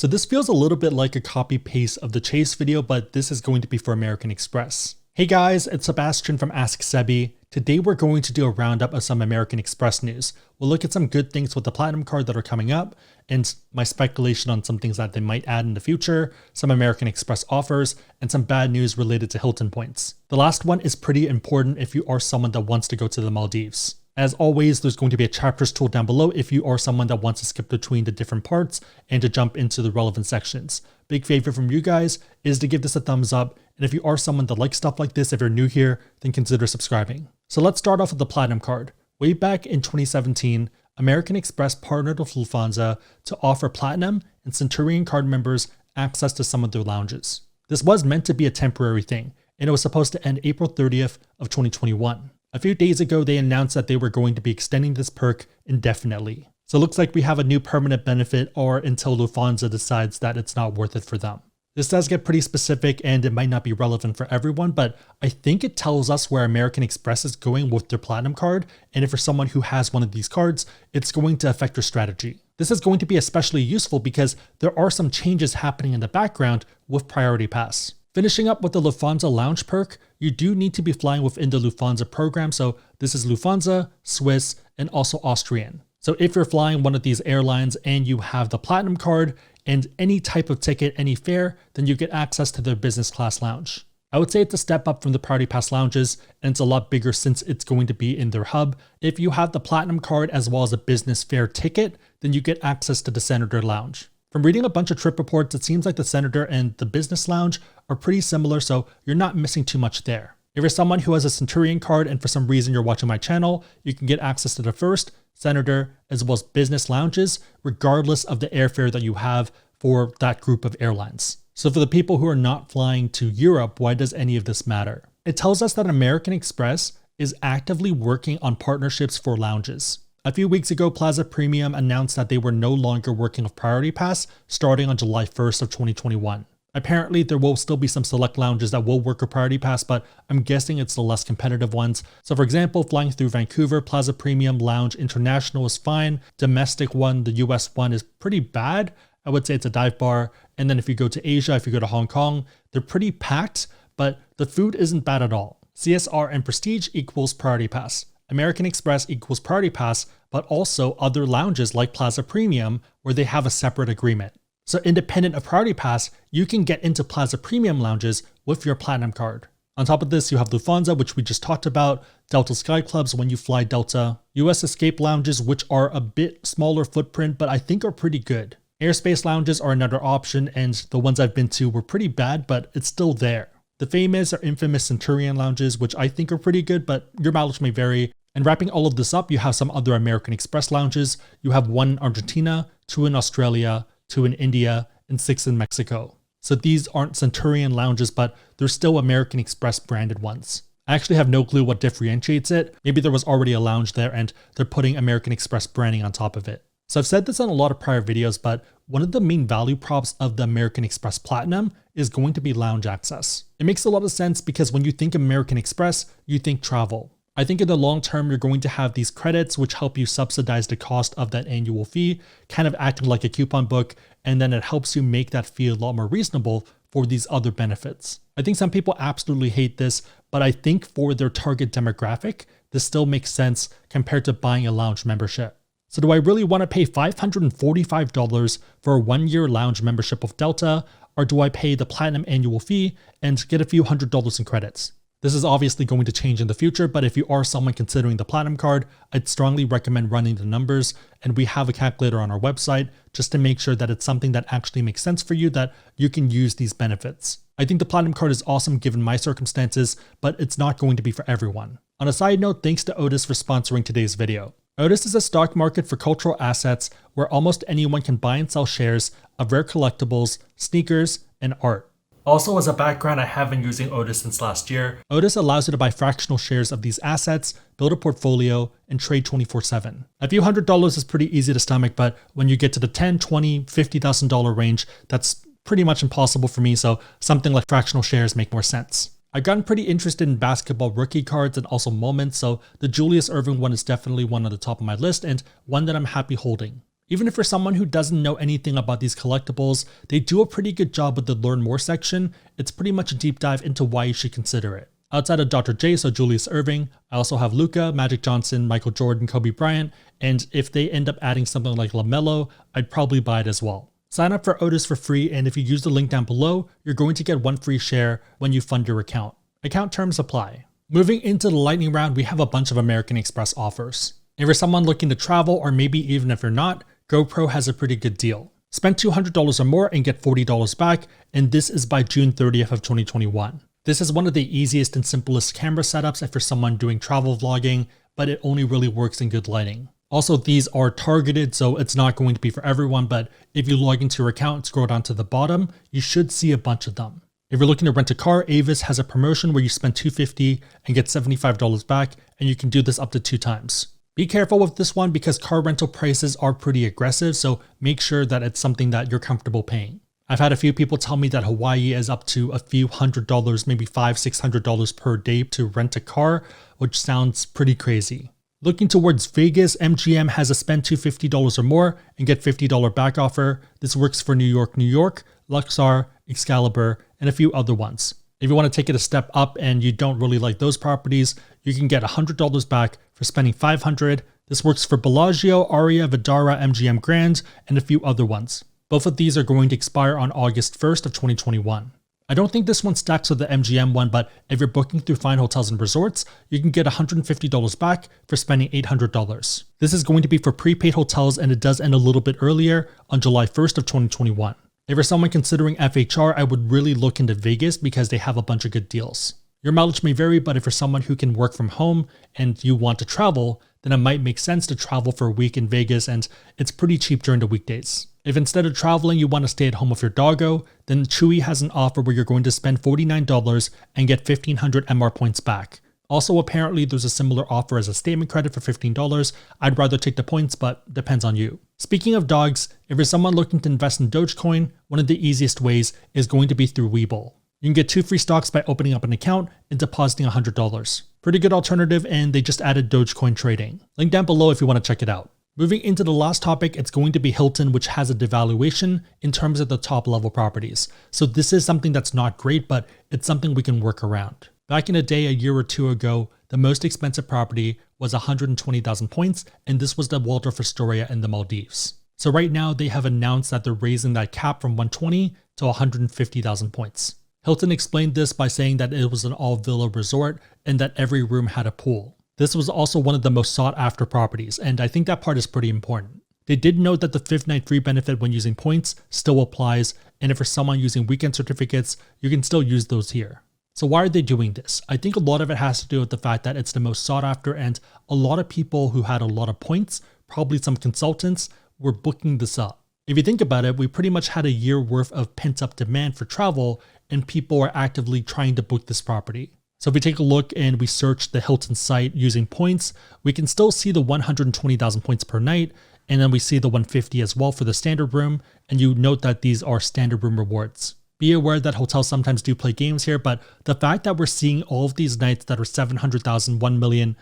So this feels a little bit like a copy paste of the Chase video, but this is going to be for American Express. Hey guys, it's Sebastian from AskSebby. Today we're going to do a roundup of some American Express news. We'll look at some good things with the Platinum card that are coming up, and my speculation on some things that they might add in the future, some American Express offers, and some bad news related to Hilton points. The last one is pretty important if you are someone that wants to go to the Maldives. As always, there's going to be a chapters tool down below if you are someone that wants to skip between the different parts and to jump into the relevant sections. Big favor from you guys is to give this a thumbs up, and if you are someone that likes stuff like this, if you're new here, then consider subscribing. So let's start off with the Platinum card. Way back in 2017, American Express partnered with Lufthansa to offer Platinum and Centurion card members access to some of their lounges. This was meant to be a temporary thing, and it was supposed to end April 30th of 2021. A few days ago, they announced that they were going to be extending this perk indefinitely. So it looks like we have a new permanent benefit, or until Lufthansa decides that it's not worth it for them. This does get pretty specific and it might not be relevant for everyone, but I think it tells us where American Express is going with their Platinum card, and if you're someone who has one of these cards, it's going to affect your strategy. This is going to be especially useful because there are some changes happening in the background with Priority Pass. Finishing up with the Lufthansa Lounge perk, you do need to be flying within the Lufthansa program, so this is Lufthansa, Swiss, and also Austrian. So if you're flying one of these airlines and you have the Platinum card and any type of ticket, any fare, then you get access to their business class lounge. I would say it's a step up from the Priority Pass lounges, and it's a lot bigger since it's going to be in their hub. If you have the Platinum card as well as a business fare ticket, then you get access to the Senator Lounge. From reading a bunch of trip reports, it seems like the Senator and the Business Lounge are pretty similar, so you're not missing too much there. If you're someone who has a Centurion card and for some reason you're watching my channel, you can get access to the First, Senator, as well as Business Lounges, regardless of the airfare that you have for that group of airlines. So for the people who are not flying to Europe, why does any of this matter? It tells us that American Express is actively working on partnerships for lounges. A few weeks ago, Plaza Premium announced that they were no longer working with Priority Pass starting on July 1st of 2021. Apparently, there will still be some select lounges that will work with Priority Pass, but I'm guessing it's the less competitive ones. So for example, flying through Vancouver, Plaza Premium Lounge International is fine. Domestic one, the US one, is pretty bad. I would say it's a dive bar. And then if you go to Asia, if you go to Hong Kong, they're pretty packed, but the food isn't bad at all. CSR and Prestige equals Priority Pass. American Express equals Priority Pass, but also other lounges like Plaza Premium where they have a separate agreement. So independent of Priority Pass, you can get into Plaza Premium lounges with your Platinum card. On top of this, you have Lufthansa, which we just talked about, Delta Sky Clubs when you fly Delta, US Escape lounges, which are a bit smaller footprint, but I think are pretty good. Airspace lounges are another option, and the ones I've been to were pretty bad, but it's still there. The famous or infamous Centurion lounges, which I think are pretty good, but your mileage may vary. And wrapping all of this up, you have some other American Express lounges. You have one in Argentina, 2 in Australia, 2 in India, and 6 in Mexico. So these aren't Centurion lounges, but they're still American Express branded ones. I actually have no clue what differentiates it. Maybe there was already a lounge there and they're putting American Express branding on top of it. So I've said this on a lot of prior videos, but one of the main value props of the American Express Platinum is going to be lounge access. It makes a lot of sense because when you think American Express, you think travel. I think in the long term, you're going to have these credits which help you subsidize the cost of that annual fee, kind of acting like a coupon book, and then it helps you make that fee a lot more reasonable for these other benefits. I think some people absolutely hate this, but I think for their target demographic, this still makes sense compared to buying a lounge membership. So do I really want to pay $545 for a 1-year lounge membership with Delta, or do I pay the Platinum annual fee and get a few $100s in credits? This is obviously going to change in the future, but if you are someone considering the Platinum card, I'd strongly recommend running the numbers, and we have a calculator on our website just to make sure that it's something that actually makes sense for you, that you can use these benefits. I think the Platinum card is awesome given my circumstances, but it's not going to be for everyone. On a side note, thanks to Otis for sponsoring today's video. Otis is a stock market for cultural assets where almost anyone can buy and sell shares of rare collectibles, sneakers, and art. Also, as a background, I have been using Otis since last year. Otis allows you to buy fractional shares of these assets, build a portfolio, and trade 24/7. A few $100s is pretty easy to stomach, but when you get to the $10,000, $20,000, $50,000 range, that's pretty much impossible for me, so something like fractional shares make more sense. I've gotten pretty interested in basketball rookie cards and also moments, so the Julius Erving one is definitely one on the top of my list and one that I'm happy holding. Even if you're someone who doesn't know anything about these collectibles, they do a pretty good job with the Learn More section. It's pretty much a deep dive into why you should consider it. Outside of Dr. J, so Julius Erving, I also have Luka, Magic Johnson, Michael Jordan, Kobe Bryant, and if they end up adding something like LaMelo, I'd probably buy it as well. Sign up for Otis for free, and if you use the link down below, you're going to get 1 free share when you fund your account. Account terms apply. Moving into the lightning round, we have a bunch of American Express offers. If you're someone looking to travel, or maybe even if you're not, GoPro has a pretty good deal. Spend $200 or more and get $40 back, and this is by June 30th of 2021. This is one of the easiest and simplest camera setups if you're someone doing travel vlogging, but it only really works in good lighting. Also, these are targeted, so it's not going to be for everyone, but if you log into your account and scroll down to the bottom, you should see a bunch of them. If you're looking to rent a car, Avis has a promotion where you spend $250 and get $75 back, and you can do this up to 2 times. Be careful with this one because car rental prices are pretty aggressive, so make sure that it's something that you're comfortable paying. I've had a few people tell me that Hawaii is up to a few $100s, maybe $500-$600 per day to rent a car, which sounds pretty crazy. Looking towards Vegas, MGM has a spend $250 or more and get $50 back offer. This works for New York, Luxor, Excalibur, and a few other ones. If you want to take it a step up and you don't really like those properties, you can get $100 back for spending $500. This works for Bellagio, Aria, Vdara, MGM Grand, and a few other ones. Both of these are going to expire on August 1st of 2021. I don't think this one stacks with the MGM one, but if you're booking through Fine Hotels and Resorts, you can get $150 back for spending $800. This is going to be for prepaid hotels, and it does end a little bit earlier on July 1st of 2021. If you're someone considering FHR, I would really look into Vegas because they have a bunch of good deals. Your mileage may vary, but if you're someone who can work from home and you want to travel, then it might make sense to travel for a week in Vegas, and it's pretty cheap during the weekdays. If instead of traveling you want to stay at home with your doggo, then Chewy has an offer where you're going to spend $49 and get 1,500 MR points back. Also, apparently there's a similar offer as a statement credit for $15. I'd rather take the points, but depends on you. Speaking of dogs, if you're someone looking to invest in Dogecoin, one of the easiest ways is going to be through Webull. You can get 2 free stocks by opening up an account and depositing $100. Pretty good alternative, and they just added Dogecoin trading. Link down below if you want to check it out. Moving into the last topic, it's going to be Hilton, which has a devaluation in terms of the top level properties. So this is something that's not great, but it's something we can work around. Back in the day, a year or two ago, the most expensive property was 120,000 points, and this was the Waldorf Astoria in the Maldives. So right now they have announced that they're raising that cap from 120 to 150,000 points. Hilton explained this by saying that it was an all-villa resort and that every room had a pool. This was also one of the most sought after properties, and I think that part is pretty important. They did note that the 5th night free benefit when using points still applies, and if for someone using weekend certificates, you can still use those here. So why are they doing this? I think a lot of it has to do with the fact that it's the most sought after, and a lot of people who had a lot of points, probably some consultants, were booking this up. If you think about it, we pretty much had a year worth of pent up demand for travel, and people are actively trying to book this property. So if we take a look and we search the Hilton site using points, we can still see the 120,000 points per night, and then we see the 150 as well for the standard room, and you note that these are standard room rewards. Be aware that hotels sometimes do play games here, but the fact that we're seeing all of these nights that are 700,000, 1 million,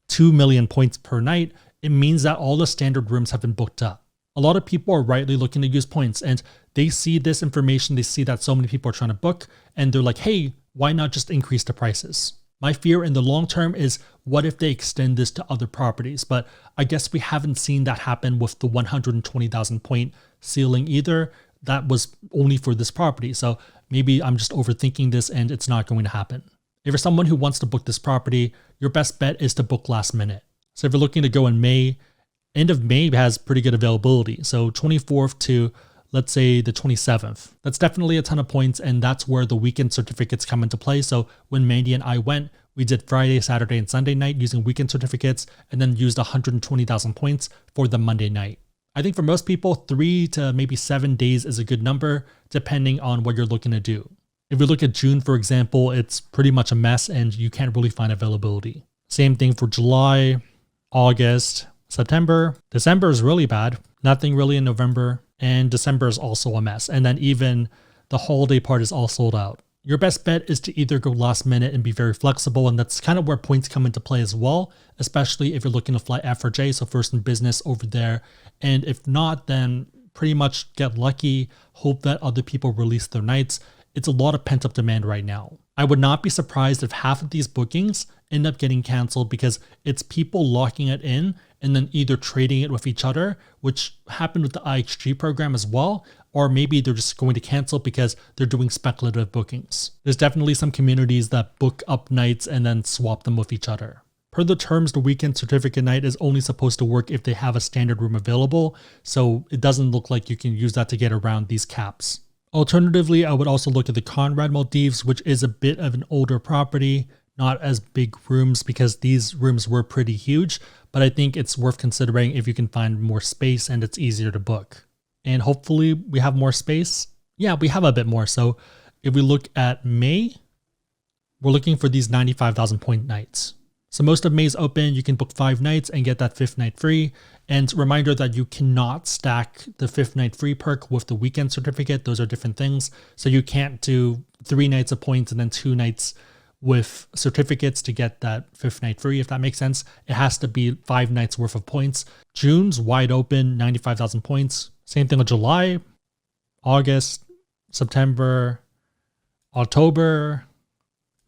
2 million points per night, it means that all the standard rooms have been booked up. A lot of people are rightly looking to use points, and they see this information, they see that so many people are trying to book, and they're like, hey, why not just increase the prices? My fear in the long term is what if they extend this to other properties? But I guess we haven't seen that happen with the 120,000 point ceiling either. That was only for this property. So maybe I'm just overthinking this and it's not going to happen. If you're someone who wants to book this property, your best bet is to book last minute. So if you're looking to go in May, end of May has pretty good availability. So 24th to let's say the 27th. That's definitely a ton of points, and that's where the weekend certificates come into play. So when Mandy and I went, we did Friday, Saturday, and Sunday night using weekend certificates, and then used 120,000 points for the Monday night. I think for most people, 3 to maybe 7 days is a good number, depending on what you're looking to do. If we look at June, for example, it's pretty much a mess, and you can't really find availability. Same thing for July, August, September. December is really bad. Nothing really in November. And December is also a mess. And then even the holiday part is all sold out. Your best bet is to either go last minute and be very flexible, and that's kind of where points come into play as well, especially if you're looking to fly F or J, so first in business over there. And if not, then pretty much get lucky, hope that other people release their nights. It's a lot of pent-up demand right now. I would not be surprised if half of these bookings end up getting canceled because it's people locking it in and then either trading it with each other, which happened with the IXG program as well, or maybe they're just going to cancel because they're doing speculative bookings. There's definitely some communities that book up nights and then swap them with each other. Per the terms, the weekend certificate night is only supposed to work if they have a standard room available, so it doesn't look like you can use that to get around these caps. Alternatively, I would also look at the Conrad Maldives, which is a bit of an older property, not as big rooms because these rooms were pretty huge, but I think it's worth considering if you can find more space and it's easier to book. And hopefully we have more space. Yeah, we have a bit more. So if we look at May, we're looking for these 95,000 point nights. So most of May is open. You can book 5 nights and get that 5th night free. And reminder that you cannot stack the 5th night free perk with the weekend certificate. Those are different things. So you can't do 3 nights of points and then 2 nights with certificates to get that 5th night free, if that makes sense. It has to be 5 nights worth of points. June's wide open, 95,000 points. Same thing with July, August, September, October,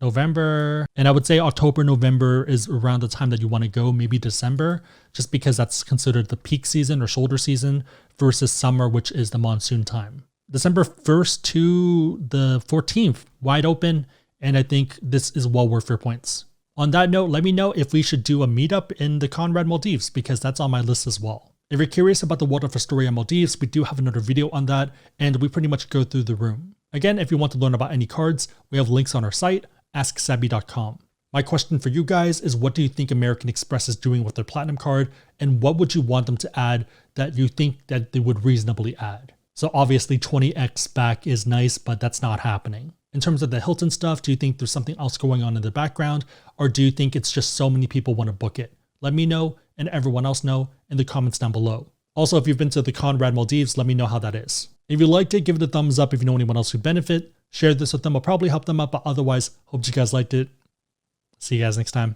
November. And I would say October, November is around the time that you want to go, maybe December, just because that's considered the peak season or shoulder season versus summer, which is the monsoon time. December 1st to the 14th, wide open. And I think this is well worth your points. On that note, let me know if we should do a meetup in the Conrad Maldives because that's on my list as well. If you're curious about the World of Astoria Maldives, we do have another video on that and we pretty much go through the room. Again, if you want to learn about any cards, we have links on our site, AskSebby.com. My question for you guys is, what do you think American Express is doing with their Platinum card and what would you want them to add that you think that they would reasonably add? So obviously 20x back is nice, but that's not happening. In terms of the Hilton stuff, do you think there's something else going on in the background, or do you think it's just so many people want to book it? Let me know and everyone else know in the comments down below. Also, if you've been to the Conrad Maldives, let me know how that is. If you liked it, give it a thumbs up. If you know anyone else who benefit, share this with them. I'll probably help them out, but otherwise, hope you guys liked it. See you guys next time.